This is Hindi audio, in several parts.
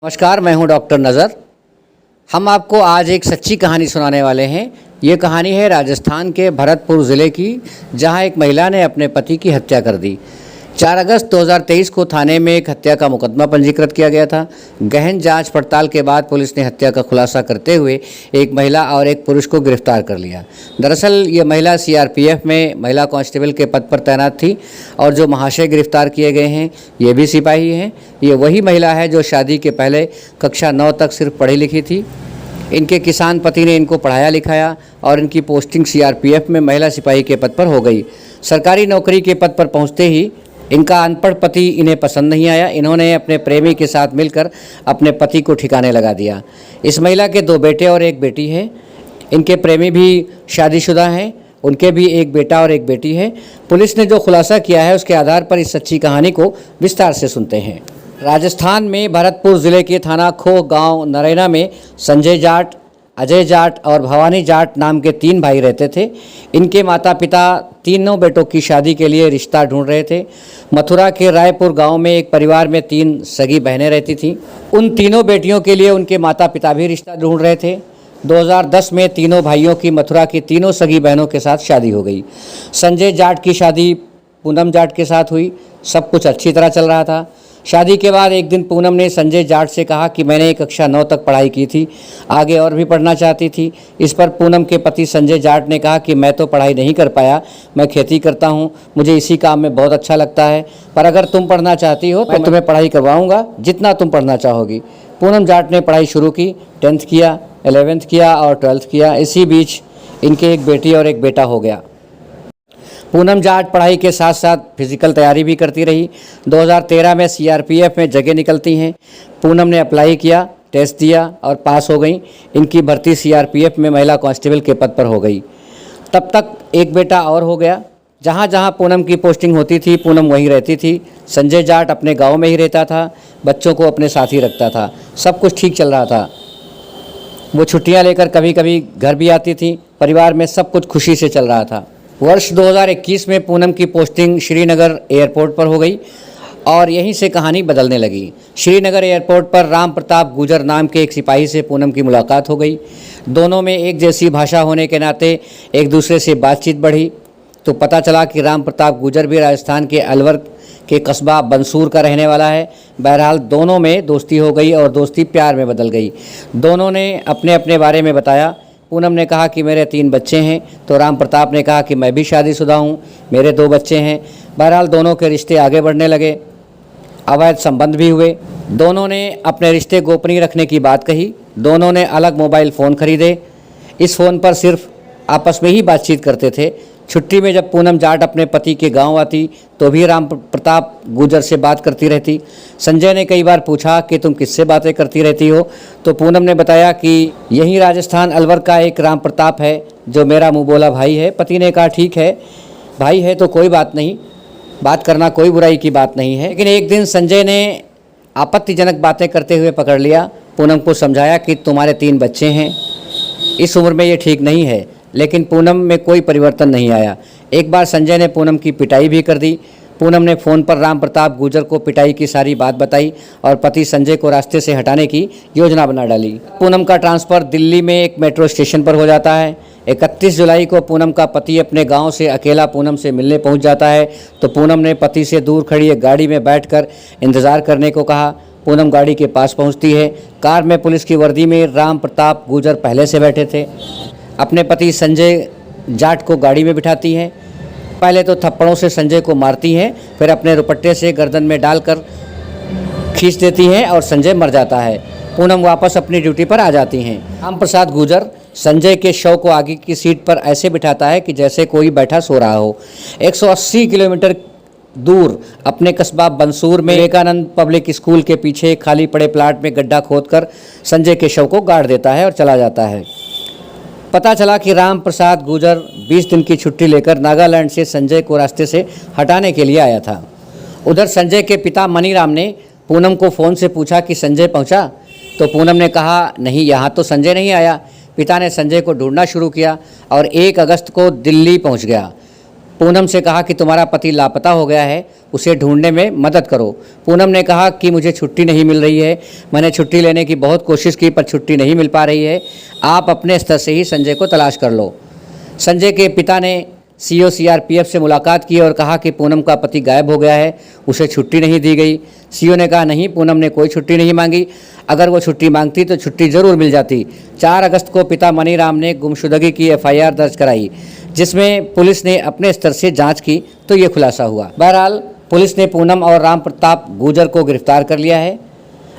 नमस्कार, मैं हूं डॉक्टर नज़र। हम आपको आज एक सच्ची कहानी सुनाने वाले हैं। ये कहानी है राजस्थान के भरतपुर ज़िले की, जहां एक महिला ने अपने पति की हत्या कर दी। 4 अगस्त 2023 को थाने में एक हत्या का मुकदमा पंजीकृत किया गया था। गहन जांच पड़ताल के बाद पुलिस ने हत्या का खुलासा करते हुए एक महिला और एक पुरुष को गिरफ्तार कर लिया। दरअसल ये महिला सीआरपीएफ में महिला कांस्टेबल के पद पर तैनात थी और जो महाशय गिरफ्तार किए गए हैं ये भी सिपाही हैं। ये वही महिला है जो शादी के पहले कक्षा 9 तक सिर्फ पढ़ी लिखी थी। इनके किसान पति ने इनको पढ़ाया लिखाया और इनकी पोस्टिंग सीआरपीएफ में महिला सिपाही के पद पर हो गई। सरकारी नौकरी के पद पर पहुंचते ही इनका अनपढ़ पति इन्हें पसंद नहीं आया। इन्होंने अपने प्रेमी के साथ मिलकर अपने पति को ठिकाने लगा दिया। इस महिला के 2 बेटे और 1 बेटी है। इनके प्रेमी भी शादीशुदा हैं, उनके भी 1 बेटा और 1 बेटी है। पुलिस ने जो खुलासा किया है उसके आधार पर इस सच्ची कहानी को विस्तार से सुनते हैं। राजस्थान में भरतपुर ज़िले के थाना खोह गांव नरैना में संजय जाट, अजय जाट और भवानी जाट नाम के 3 भाई रहते थे। इनके माता पिता तीनों बेटों की शादी के लिए रिश्ता ढूंढ रहे थे। मथुरा के रायपुर गांव में एक परिवार में 3 सगी बहनें रहती थीं। उन तीनों बेटियों के लिए उनके माता पिता भी रिश्ता ढूंढ रहे थे। 2010 में तीनों भाइयों की मथुरा की तीनों सगी बहनों के साथ शादी हो गई। संजय जाट की शादी पूनम जाट के साथ हुई। सब कुछ अच्छी तरह चल रहा था। शादी के बाद एक दिन पूनम ने संजय जाट से कहा कि मैंने कक्षा 9 तक पढ़ाई की थी, आगे और भी पढ़ना चाहती थी। इस पर पूनम के पति संजय जाट ने कहा कि मैं तो पढ़ाई नहीं कर पाया, मैं खेती करता हूँ, मुझे इसी काम में बहुत अच्छा लगता है, पर अगर तुम पढ़ना चाहती हो तो तुम्हें पढ़ाई करवाऊँगा जितना तुम पढ़ना चाहोगी। पूनम जाट ने पढ़ाई शुरू की, 10th किया, 11th किया और 12th किया। इसी बीच इनके 1 बेटी और 1 बेटा हो गया। पूनम जाट पढ़ाई के साथ साथ फिजिकल तैयारी भी करती रही। 2013 में सीआरपीएफ में जगह निकलती हैं। पूनम ने अप्लाई किया, टेस्ट दिया और पास हो गई। इनकी भर्ती सीआरपीएफ में महिला कांस्टेबल के पद पर हो गई। तब तक 1 बेटा और हो गया। जहाँ जहाँ पूनम की पोस्टिंग होती थी पूनम वहीं रहती थी। संजय जाट अपने गाँव में ही रहता था, बच्चों को अपने साथ ही रखता था। सब कुछ ठीक चल रहा था। वो छुट्टियाँ लेकर कभी कभी घर भी आती थी। परिवार में सब कुछ खुशी से चल रहा था। वर्ष 2021 में पूनम की पोस्टिंग श्रीनगर एयरपोर्ट पर हो गई और यहीं से कहानी बदलने लगी। श्रीनगर एयरपोर्ट पर राम प्रताप गुजर नाम के एक सिपाही से पूनम की मुलाकात हो गई। दोनों में एक जैसी भाषा होने के नाते एक दूसरे से बातचीत बढ़ी तो पता चला कि राम प्रताप गुजर भी राजस्थान के अलवर के कस्बा बंसूर का रहने वाला है। बहरहाल दोनों में दोस्ती हो गई और दोस्ती प्यार में बदल गई। दोनों ने अपने अपने बारे में बताया। पूनम ने कहा कि मेरे 3 बच्चे हैं तो राम प्रताप ने कहा कि मैं भी शादीशुदा हूँ, मेरे 2 बच्चे हैं। बहरहाल दोनों के रिश्ते आगे बढ़ने लगे, अवैध संबंध भी हुए। दोनों ने अपने रिश्ते गोपनीय रखने की बात कही। दोनों ने अलग मोबाइल फ़ोन खरीदे। इस फ़ोन पर सिर्फ आपस में ही बातचीत करते थे। छुट्टी में जब पूनम जाट अपने पति के गांव आती तो भी राम प्रताप गुजर से बात करती रहती। संजय ने कई बार पूछा कि तुम किससे बातें करती रहती हो, तो पूनम ने बताया कि यही राजस्थान अलवर का एक राम प्रताप है जो मेरा मुँह बोला भाई है। पति ने कहा ठीक है, भाई है तो कोई बात नहीं, बात करना कोई बुराई की बात नहीं है। लेकिन एक दिन संजय ने आपत्तिजनक बातें करते हुए पकड़ लिया। पूनम को समझाया कि तुम्हारे 3 बच्चे हैं, इस उम्र में ये ठीक नहीं है। लेकिन पूनम में कोई परिवर्तन नहीं आया। एक बार संजय ने पूनम की पिटाई भी कर दी। पूनम ने फ़ोन पर राम प्रताप गुजर को पिटाई की सारी बात बताई और पति संजय को रास्ते से हटाने की योजना बना डाली। पूनम का ट्रांसफ़र दिल्ली में एक मेट्रो स्टेशन पर हो जाता है। 31 जुलाई को पूनम का पति अपने गांव से अकेला पूनम से मिलने पहुंच जाता है तो पूनम ने पति से दूर खड़ी एक गाड़ी में बैठकर इंतज़ार करने को कहा। पूनम गाड़ी के पास पहुंचती है। कार में पुलिस की वर्दी में राम प्रताप गुजर पहले से बैठे थे। अपने पति संजय जाट को गाड़ी में बिठाती हैं। पहले तो थप्पड़ों से संजय को मारती हैं, फिर अपने दुपट्टे से गर्दन में डालकर खींच देती हैं और संजय मर जाता है। पूनम वापस अपनी ड्यूटी पर आ जाती हैं। राम प्रसाद गुजर संजय के शव को आगे की सीट पर ऐसे बिठाता है कि जैसे कोई बैठा सो रहा हो। 180 किलोमीटर दूर अपने कस्बा बंसूर में विवेकानंद पब्लिक स्कूल के पीछे खाली पड़े प्लाट में गड्ढा खोदकर संजय के शव को गाड़ देता है और चला जाता है। पता चला कि राम प्रसाद गुजर 20 दिन की छुट्टी लेकर नागालैंड से संजय को रास्ते से हटाने के लिए आया था। उधर संजय के पिता मनीराम ने पूनम को फ़ोन से पूछा कि संजय पहुंचा, तो पूनम ने कहा नहीं, यहाँ तो संजय नहीं आया। पिता ने संजय को ढूंढना शुरू किया और 1 अगस्त को दिल्ली पहुंच गया। पूनम से कहा कि तुम्हारा पति लापता हो गया है, उसे ढूंढने में मदद करो। पूनम ने कहा कि मुझे छुट्टी नहीं मिल रही है, मैंने छुट्टी लेने की बहुत कोशिश की पर छुट्टी नहीं मिल पा रही है, आप अपने स्तर से ही संजय को तलाश कर लो। संजय के पिता ने सीओ सीआरपीएफ से मुलाकात की और कहा कि पूनम का पति गायब हो गया है, उसे छुट्टी नहीं दी गई। सीओ ने कहा नहीं, पूनम ने कोई छुट्टी नहीं मांगी, अगर वो छुट्टी मांगती तो छुट्टी ज़रूर मिल जाती। 4 अगस्त को पिता मनीराम ने गुमशुदगी की एफआईआर दर्ज कराई, जिसमें पुलिस ने अपने स्तर से जांच की तो ये खुलासा हुआ। बहरहाल पुलिस ने पूनम और राम प्रताप गुर्जर को गिरफ्तार कर लिया है,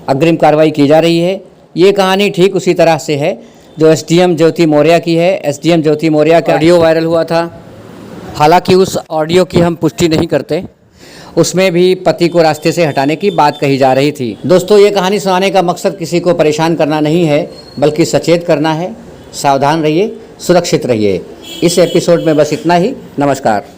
अग्रिम कार्रवाई की जा रही है। ये कहानी ठीक उसी तरह से है जो एसडीएम ज्योति मौर्य की है। एसडीएम ज्योति मौर्य का ऑडियो वायरल हुआ था, हालांकि उस ऑडियो की हम पुष्टि नहीं करते, उसमें भी पति को रास्ते से हटाने की बात कही जा रही थी। दोस्तों, ये कहानी सुनाने का मकसद किसी को परेशान करना नहीं है, बल्कि सचेत करना है। सावधान रहिए, सुरक्षित रहिए। इस एपिसोड में बस इतना ही। नमस्कार।